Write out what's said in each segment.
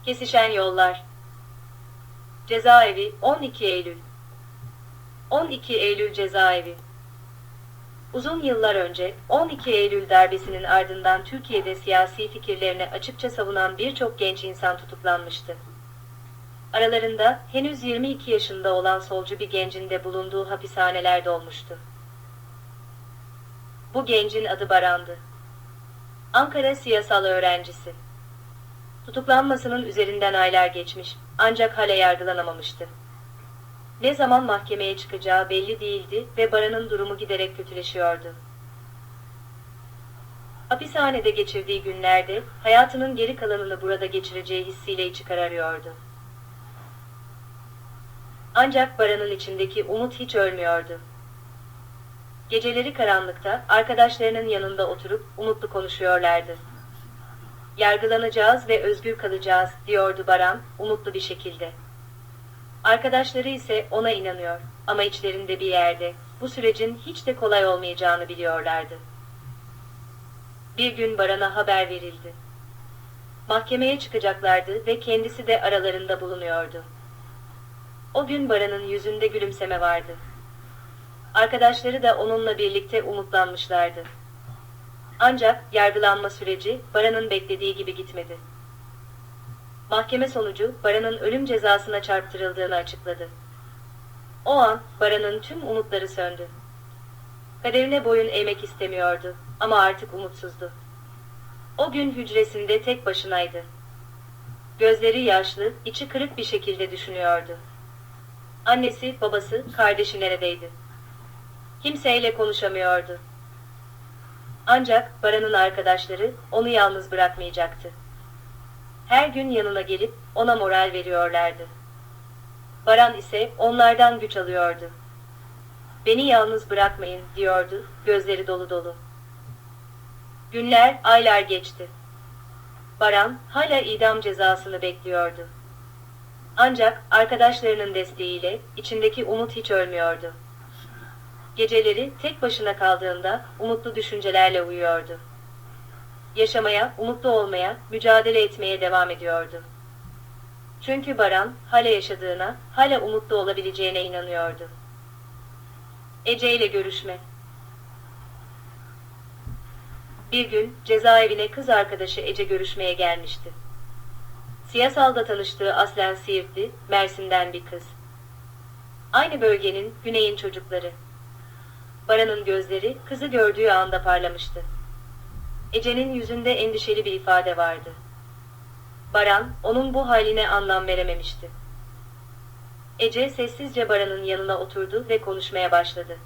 Kesişen yollar. Cezaevi, 12 Eylül. 12 Eylül cezaevi. Uzun yıllar önce, 12 Eylül darbesinin ardından Türkiye'de siyasi fikirlerini açıkça savunan birçok genç insan tutuklanmıştı. Aralarında henüz 22 yaşında olan solcu bir gencin de bulunduğu hapishaneler dolmuştu. Bu gencin adı Baran'dı. Ankara siyasal öğrencisi. Tutuklanmasının üzerinden aylar geçmiş, ancak hala yargılanamamıştı. Ne zaman mahkemeye çıkacağı belli değildi ve Baran'ın durumu giderek kötüleşiyordu. Hapishanede geçirdiği günlerde hayatının geri kalanını burada geçireceği hissiyle içi kararıyordu. Ancak Baran'ın içindeki umut hiç ölmüyordu. Geceleri karanlıkta arkadaşlarının yanında oturup umutlu konuşuyorlardı. Yargılanacağız ve özgür kalacağız, diyordu Baran, umutlu bir şekilde. Arkadaşları ise ona inanıyor ama içlerinde bir yerde bu sürecin hiç de kolay olmayacağını biliyorlardı. Bir gün Baran'a haber verildi. Mahkemeye çıkacaklardı ve kendisi de aralarında bulunuyordu. O gün Baran'ın yüzünde gülümseme vardı. Arkadaşları da onunla birlikte umutlanmışlardı. Ancak yargılanma süreci Baran'ın beklediği gibi gitmedi. Mahkeme sonucu Baran'ın ölüm cezasına çarptırıldığını açıkladı. O an Baran'ın tüm umutları söndü. Kaderine boyun eğmek istemiyordu ama artık umutsuzdu. O gün hücresinde tek başınaydı. Gözleri yaşlı, içi kırık bir şekilde düşünüyordu. Annesi, babası, kardeşi neredeydi? Kimseyle konuşamıyordu. Ancak Baran'ın arkadaşları onu yalnız bırakmayacaktı. Her gün yanına gelip ona moral veriyorlardı. Baran ise onlardan güç alıyordu. "Beni yalnız bırakmayın," diyordu, gözleri dolu dolu. Günler, aylar geçti. Baran hala idam cezasını bekliyordu. Ancak arkadaşlarının desteğiyle içindeki umut hiç ölmüyordu. Geceleri tek başına kaldığında umutlu düşüncelerle uyuyordu. Yaşamaya, umutlu olmaya, mücadele etmeye devam ediyordu. Çünkü Baran hala yaşadığına, hala umutlu olabileceğine inanıyordu. Ece ile görüşme. Bir gün cezaevine kız arkadaşı Ece görüşmeye gelmişti. Siyasalda tanıştığı aslen Siirtli, Mersin'den bir kız. Aynı bölgenin, Güney'in çocukları. Baran'ın gözleri kızı gördüğü anda parlamıştı. Ece'nin yüzünde endişeli bir ifade vardı. Baran, onun bu haline anlam verememişti. Ece sessizce Baran'ın yanına oturdu ve konuşmaya başladı.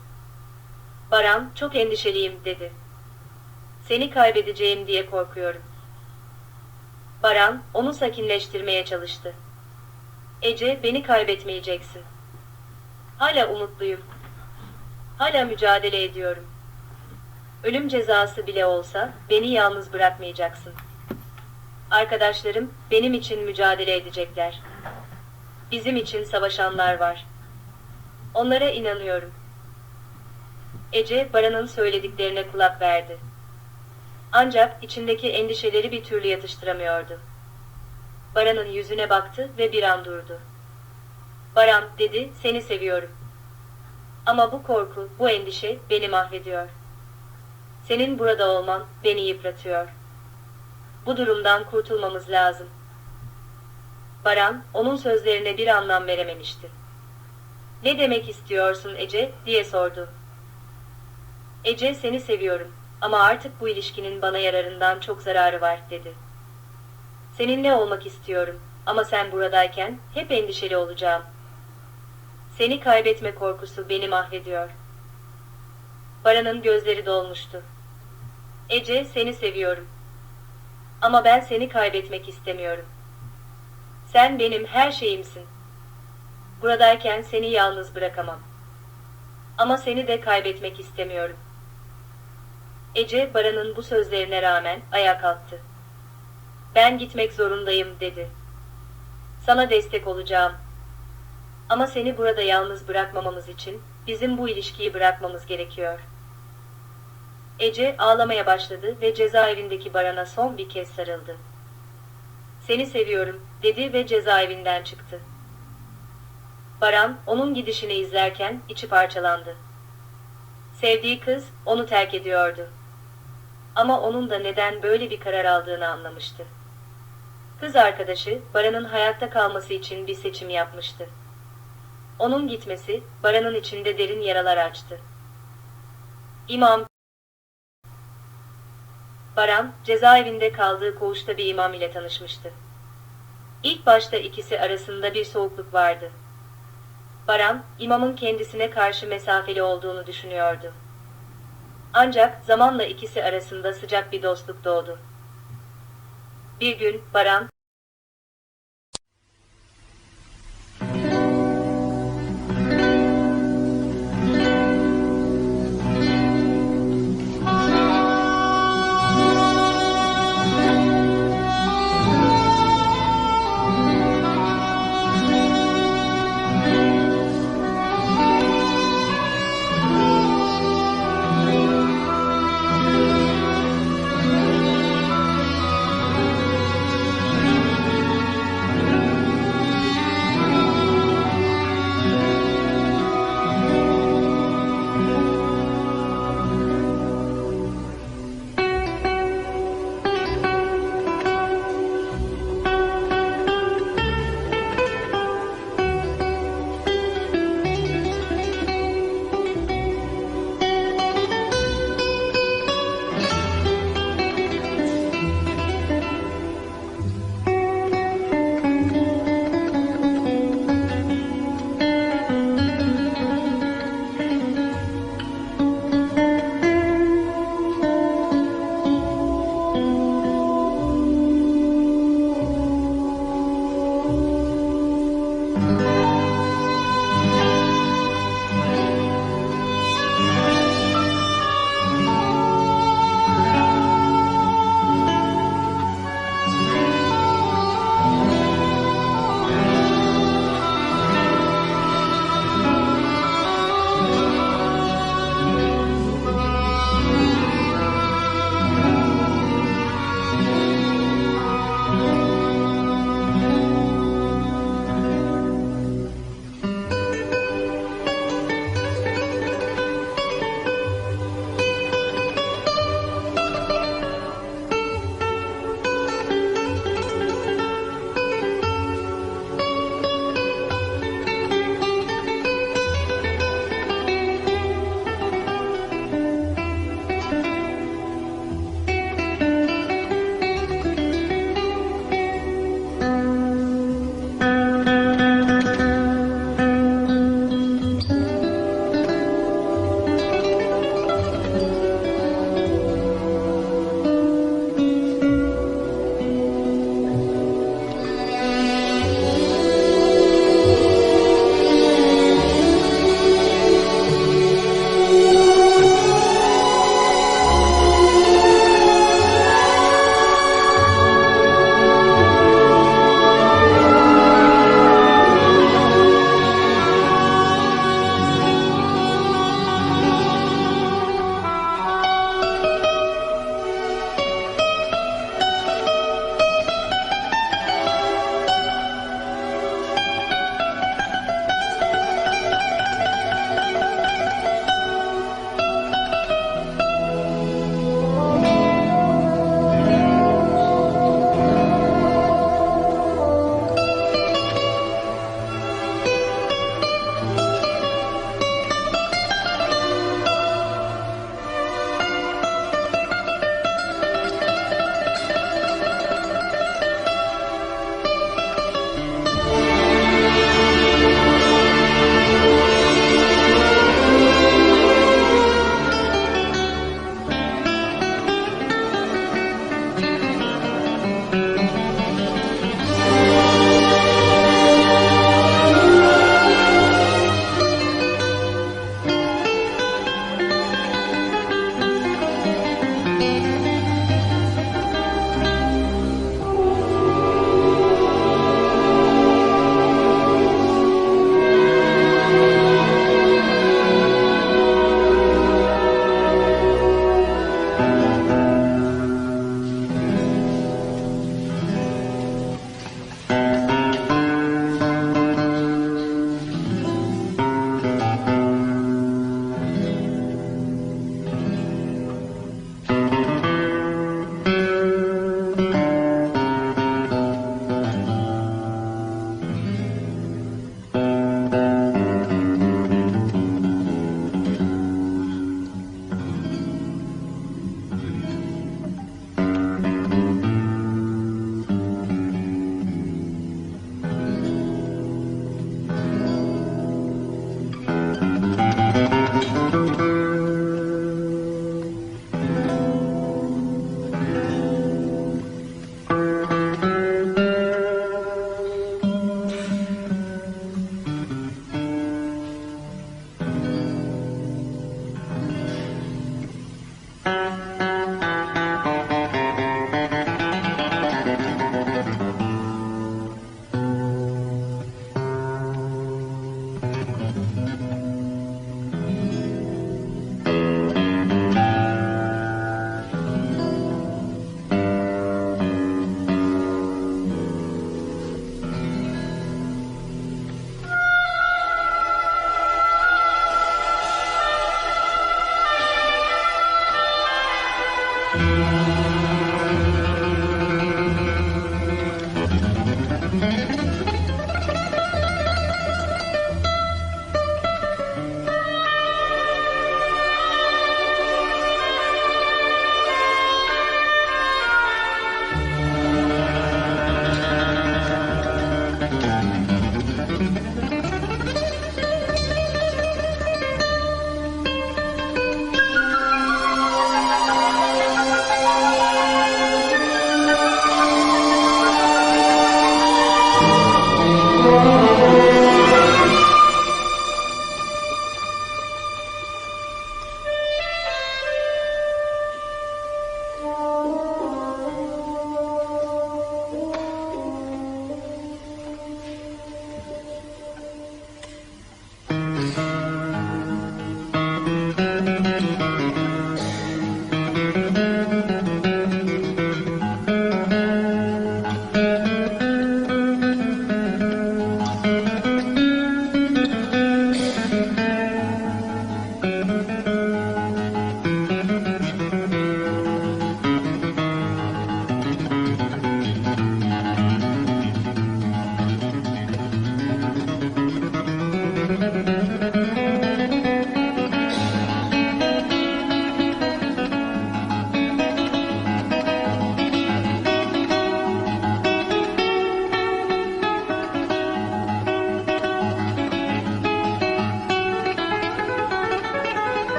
"Baran, çok endişeliyim," dedi. "Seni kaybedeceğim diye korkuyorum." Baran, onu sakinleştirmeye çalıştı. "Ece, beni kaybetmeyeceksin. Hala umutluyum. Hala mücadele ediyorum. Ölüm cezası bile olsa beni yalnız bırakmayacaksın. Arkadaşlarım benim için mücadele edecekler. Bizim için savaşanlar var. Onlara inanıyorum." Ece, Baran'ın söylediklerine kulak verdi. Ancak içindeki endişeleri bir türlü yatıştıramıyordu. Baran'ın yüzüne baktı ve bir an durdu. "Baran," dedi, "seni seviyorum. Ama bu korku, bu endişe beni mahvediyor. Senin burada olman beni yıpratıyor. Bu durumdan kurtulmamız lazım." Baran, onun sözlerine bir anlam verememişti. "Ne demek istiyorsun Ece?" diye sordu. "Ece, seni seviyorum ama artık bu ilişkinin bana yararından çok zararı var," dedi. "Seninle olmak istiyorum ama sen buradayken hep endişeli olacağım. Seni kaybetme korkusu beni mahvediyor." Baran'ın gözleri dolmuştu. "Ece, seni seviyorum. Ama ben seni kaybetmek istemiyorum. Sen benim her şeyimsin. Buradayken seni yalnız bırakamam. Ama seni de kaybetmek istemiyorum." Ece, Baran'ın bu sözlerine rağmen ayağa kalktı. "Ben gitmek zorundayım," dedi. "Sana destek olacağım. Ama seni burada yalnız bırakmamamız için bizim bu ilişkiyi bırakmamız gerekiyor." Ece ağlamaya başladı ve cezaevindeki Baran'a son bir kez sarıldı. Seni seviyorum, dedi ve cezaevinden çıktı. Baran, onun gidişini izlerken içi parçalandı. Sevdiği kız, onu terk ediyordu. Ama onun da neden böyle bir karar aldığını anlamıştı. Kız arkadaşı, Baran'ın hayatta kalması için bir seçim yapmıştı. Onun gitmesi, Baran'ın içinde derin yaralar açtı. İmam Baran, cezaevinde kaldığı koğuşta bir imam ile tanışmıştı. İlk başta ikisi arasında bir soğukluk vardı. Baran, imamın kendisine karşı mesafeli olduğunu düşünüyordu. Ancak zamanla ikisi arasında sıcak bir dostluk doğdu. Bir gün, Baran,